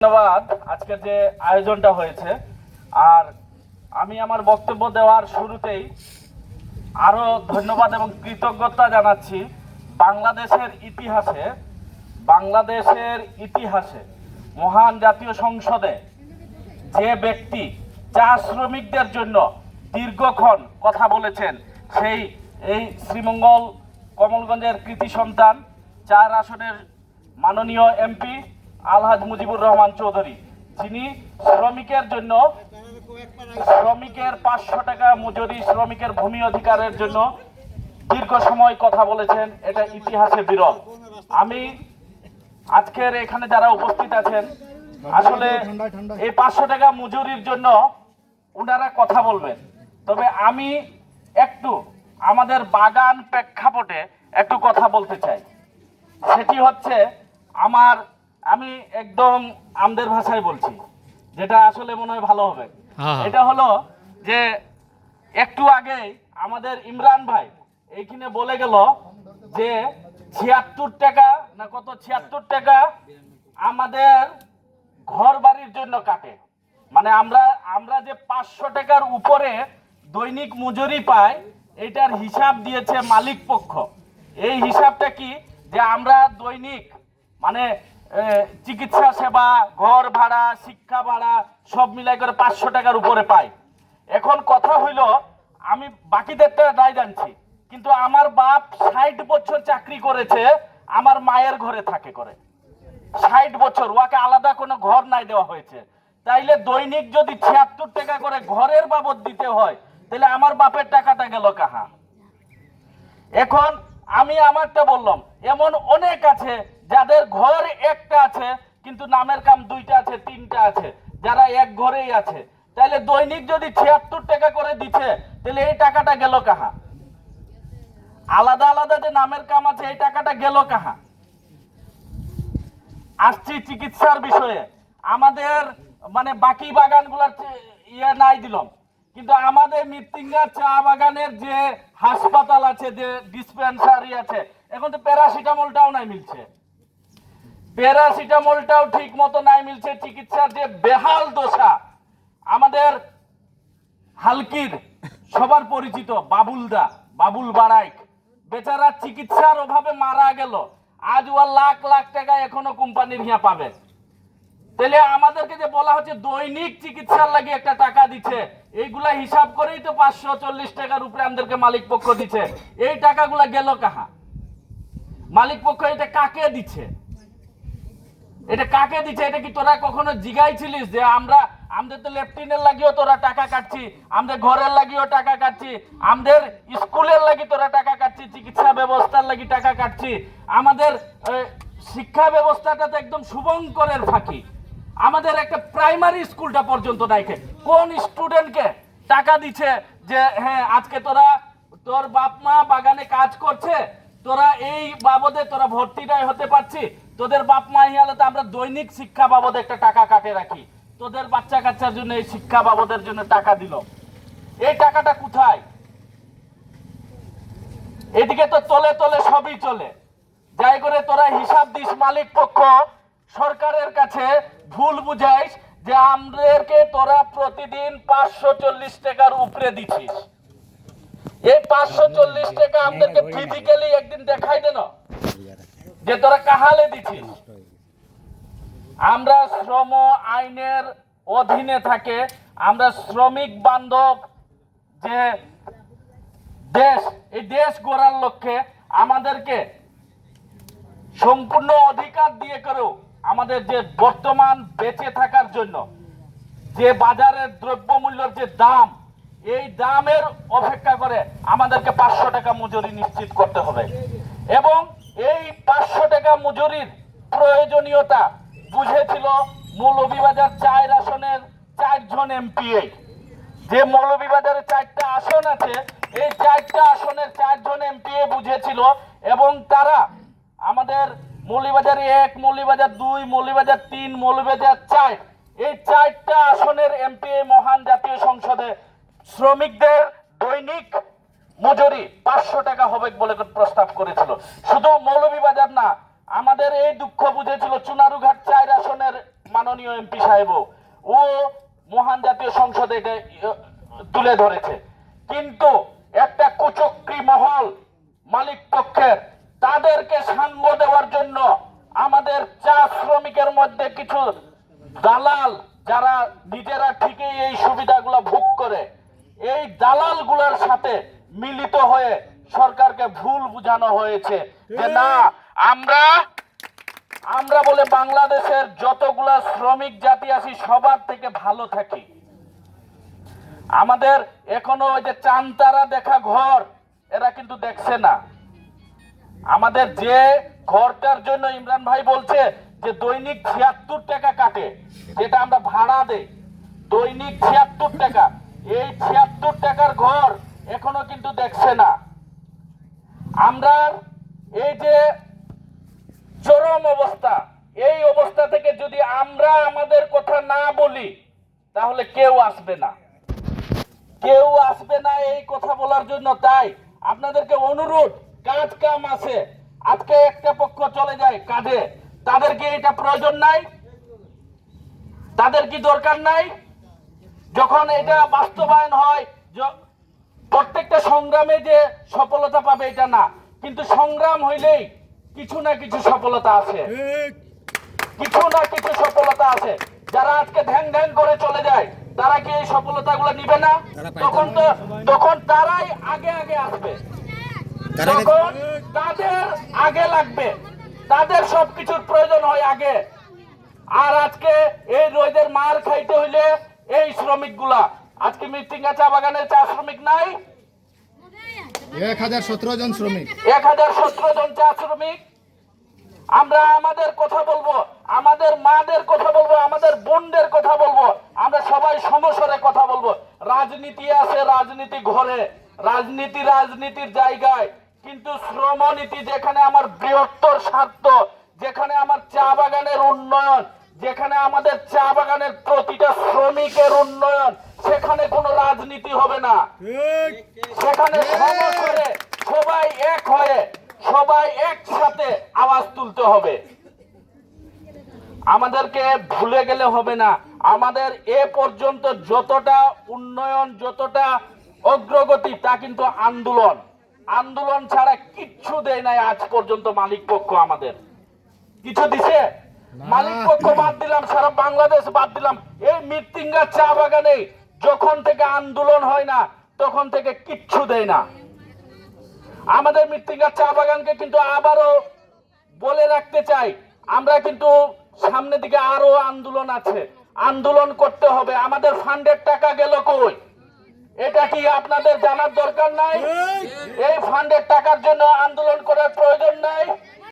ধন্যবাদ আজকের যে আয়োজনটা হয়েছে। আর আমি আমার বক্তব্য দেওয়ার শুরুতেই আরো ধন্যবাদ এবং কৃতজ্ঞতা জানাচ্ছি বাংলাদেশের ইতিহাসে মহান জাতীয় সংসদে যে ব্যক্তি চা শ্রমিকদের জন্য দীর্ঘক্ষণ কথা বলেছেন, সেই এই শ্রীমঙ্গল কমলগঞ্জের কৃতি সন্তান 4 আসনের মাননীয় এমপি আলহাজ মুজিবুর রহমান চৌধুরী, যিনি শ্রমিকের 500 টাকা মজুরি, শ্রমিকের ভূমি অধিকারের জন্য দীর্ঘ সময় কথা বলেছেন। এটা ইতিহাসে বিরল। আমি আজকের এখানে যারা উপস্থিত আছেন, আসলে এই 500 টাকা মজুরির জন্য ওনারা কথা বলবেন, তবে আমি একটু আমাদের বাগান প্রেক্ষাপটে একটু কথা বলতে চাই। সেটি হচ্ছে আমি একদম আমাদের ভাষায় বলছি, যেটা আসলে মনে হয় ভালো হবে। এটা হলো যে একটু আগে আমাদের ইমরান ভাই এইখানে বলে গেল যে 76 টাকা না কত 76 টাকা আমাদের ঘর বাড়ির জন্য কাটে। মানে আমরা যে 500 টাকার উপরে দৈনিক মজুরি পাই, এটার হিসাব দিয়েছে মালিক পক্ষ। এই হিসাবটা কি, যে আমরা দৈনিক মানে চিকিৎসা সেবা, ঘর ভাড়া, শিক্ষা ভাড়া সব মিলাই করে 500 টাকার উপরে পাই। এখন কথা হইল, আমি বাকিদেরটা নাই জানছি, কিন্তু আমার বাপ 60 বছর চাকরি করেছে, আমার মায়ের ঘরে থাকে করে 60 বছর, ওকে আলাদা কোনো ঘর নাই দেওয়া হয়েছে। তাইলে দৈনিক যদি 76 টাকা করে ঘরের বাবদ দিতে হয়, তাহলে আমার বাপের টাকাটা গেল কাহা? এখন আমি আমারটা বললাম, এমন অনেক আছে যাদের ঘর একটা আছে কিন্তু নামের কাম 2টা আছে, 3টা আছে, যারা এক ঘরেই আছে। তাহলে দৈনিক যদি 76 টাকা করে দিচ্ছে, তাহলে এই টাকাটা গেল কাহা? আলাদা আলাদা যে নামের কাম আছে, এই টাকাটা গেল কাহা? আসছি চিকিৎসার বিষয়ে। আমাদের মানে বাকি বাগানগুলোর ইয়ে নাই দিলাম, কিন্তু আমাদের মৃত্যুঞ্জয় চা বাগানের যে হাসপাতাল আছে, যে ডিসপেন্সারি আছে, এখন তো প্যারাসিটামলটাও নাই মিলছে, প্যারাসিটামলটাও ঠিক মতো নাই মিলছে। চিকিৎসার যে বেহাল দশা, আমাদের হালকির সবার পরিচিত বাবুল বাড়াইক বেচারা চিকিৎসার অভাবে মারা গেল। আজ ও লাখ লাখ টাকা এখনো কোম্পানির হিয়া পাবে। তাহলে আমাদেরকে যে বলা হচ্ছে দৈনিক চিকিৎসার লাগে একটা টাকা দিচ্ছে, এইগুলা হিসাব করেই তো 540 টাকার উপরে আমাদেরকে মালিক পক্ষ দিচ্ছে। এই টাকাগুলা গেল কাহা? মালিক পক্ষ এটা কাকে দিচ্ছে? এটা কি তোরা কখনো জিগাইছিলিস যে আমাদের তো লেফটিনের লাগিও তোরা টাকা কাটছি, আমাদের ঘরের লাগিও টাকা কাটছি, আমাদের স্কুলের লাগি তোরা টাকা কাটছি, চিকিৎসা ব্যবস্থার লাগি টাকা কাটছি, আমাদের শিক্ষা ব্যবস্থাটা তো একদম শুভঙ্করের ফাঁকি। আমাদের একটা প্রাইমারি স্কুলটা পর্যন্ত নাই। কোন স্টুডেন্টকে টাকা দিচ্ছে যে হ্যাঁ আজকে তোর বাপ মা বাগানে কাজ করছে, তোরা এই বাবদে তোরা ভর্তিটাই হতে পারছি, তোদের বাপ মা হিয়ালে তো আমরা দৈনিক শিক্ষা বাবদে একটা টাকা কাটে রাখি, তোদের বাচ্চা কাচ্চার জন্য এই শিক্ষা বাবদের জন্য টাকা দিল। এই টাকাটা কোথায়? এদিকে তো তলে তলে সবই চলে। যাই করে তোরা হিসাব দিস মালিক পক্ষ সরকারের কাছে, ভুল বুঝাইস যে আমাদেরকে তোরা প্রতিদিন 540 টাকার উপরে দিছিস। এই 540 টাকা আমাদেরকে ফিজিক্যালি একদিন দেখাই দেন যে তোরা কাহালে দিছিস। আমরা শ্রম আইনের অধীনে থাকে, আমরা শ্রমিক বান্ধব যে দেশ, এই দেশ গড়ার লক্ষ্যে আমাদেরকে সম্পূর্ণ অধিকার দিয়ে করেও আমাদের যে বর্তমান বেঁচে থাকার জন্য যে বাজারের দ্রব্যমূল্যের যে দাম, এই দামের অপেক্ষা করে আমাদেরকে 500 টাকা মজুরি নিশ্চিত করতে হবে। এবং এই 500 টাকা মজুরির প্রয়োজনীয়তা বুঝেছিল মৌলভীবাজার 4 আসনের 4 জন এমপিএ। যে মৌলভীবাজারে 4টা আসন আছে, এই 4টা আসনের 4 জন এমপিএ বুঝেছিল, এবং তারা আমাদের মৌলভীবাজার 1, মৌলভীবাজার 2, মৌলভীবাজার 3, মৌলভীবাজার 4, এই 4টা আসনের এমপিএ মহান জাতীয় সংসদে শ্রমিকদের দৈনিক মজুরি 500 টাকা হবে বলে প্রস্তাব করেছিল। শুধু মৌলভীবাজার না, আমাদের এই দুঃখ বুঝেছিল চুনারুঘাট 4 আসনের মাননীয় এমপি সাহেব ও মহান জাতীয় সংসদে এটা তুলে ধরেছে, কিন্তু একটা কুচক্রী মহল মালিক পক্ষের তাদেরকে সাঙ্গ দেওয়ার জন্য আমাদের চা শ্রমিকের মধ্যে কিছু দালাল যারা নিজেরা ঠিকই এই সুবিধাগুলো ভোগ করে, এই দালালগুলোর সাথে মিলিত হয়ে সরকারকে ভুল বোঝানো হয়েছে যে না আমরা বলে বাংলাদেশের যতগুলা শ্রমিক জাতি আছি সবার থেকে ভালো থাকি। আমাদের এখনো ওই যে চানতারা দেখা ঘর এরা কিন্তু দেখছে না। আমাদের যে ঘরটার জন্য ইমরান ভাই বলছে যে দৈনিক ৭৬ টাকা কাটে, যেটা আমরা ভাড়া দেই দৈনিক ৭৬ টাকা, এই ৭৬ টাকার ঘর এখনো কিন্তু দেখছে না। আমরা এই যে চরম অবস্থা, এই অবস্থা থেকে যদি আমরা আমাদের কথা না বলি তাহলে কেউ আসবে না এই কথা বলার জন্য। তাই আপনাদেরকে অনুরোধ, কাজ কাম আছে, আজকে একটা পক্ষ চলে যায় কাজে, তাদের কি এটা প্রয়োজন নাই? তাদের কি দরকার নাই? যখন এটা বাস্তবায়ন হয়, প্রত্যেকটা সংগ্রামে যে সফলতা পাবে এটা না, কিন্তু সংগ্রাম হইলেই কিছু না কিছু সফলতা আছে, কিছু না কিছু সফলতা আছে। যারা আজকে ধ্যান ধ্যান করে চলে যায় তারা কি এই সফলতাগুলো নিবে না? তখন তারাই আগে আগে আসবে, তখন তাদের আগে লাগবে, তাদের সবকিছুর প্রয়োজন হয় আগে। আর আজকে এই রোদের মার খাইতে হইলে এই শ্রমিকগুলা, আজকে মৃত্তিকা চা বাগানের চা শ্রমিক নাই 1017 জন শ্রমিক, 1017 জন চা শ্রমিক। আমরা আমাদের কথা বলবো, আমাদের মাদের কথা বলবো, আমাদের বোনদের কথা বলবো, আমরা সবাই সমস্যারে কথা বলবো। রাজনীতি আছে রাজনীতি ঘরে, রাজনীতির জায়গায়, কিন্তু শ্রমনীতি যেখানে আমার বৃহত্তর স্বার্থ, যেখানে আমার চা বাগানের উন্নয়ন, যেখানে আমাদের চা বাগানের প্রতিটা শ্রমিকের উন্নয়ন, সেখানে কোনো রাজনীতি হবে না। সেখানে সমস্যারে সবাই এক হয়ে সবাই একসাথে আওয়াজ তুলতে হবে। আমাদেরকে ভুলে গেলে হবে না। আমাদের এ পর্যন্ত যতটা উন্নয়ন, যতটা অগ্রগতি, তা কিন্তু আন্দোলন ছাড়া কিচ্ছু দেয় নাই আজ পর্যন্ত মালিক পক্ষ। আমাদের কিছু দিছে? মালিক পক্ষ বাদ দিলাম, সারা বাংলাদেশ বাদ দিলাম, এই মৃত্তিকা চা বাগানে যখন থেকে আন্দোলন হয় না তখন থেকে কিচ্ছু দেয় না। আমাদের মৃত্তিকা চা বাগানকে কিন্তু আবারও বলে রাখতে চাই, আমরা কিন্তু সামনের দিকে আরো আন্দোলন আছে, আন্দোলন করতে হবে। আমাদের ফান্ডের টাকা গেল কই? এটা কি আপনাদের জানার দরকার নাই? এই ফান্ডের টাকার জন্য আন্দোলন করার প্রয়োজন নাই?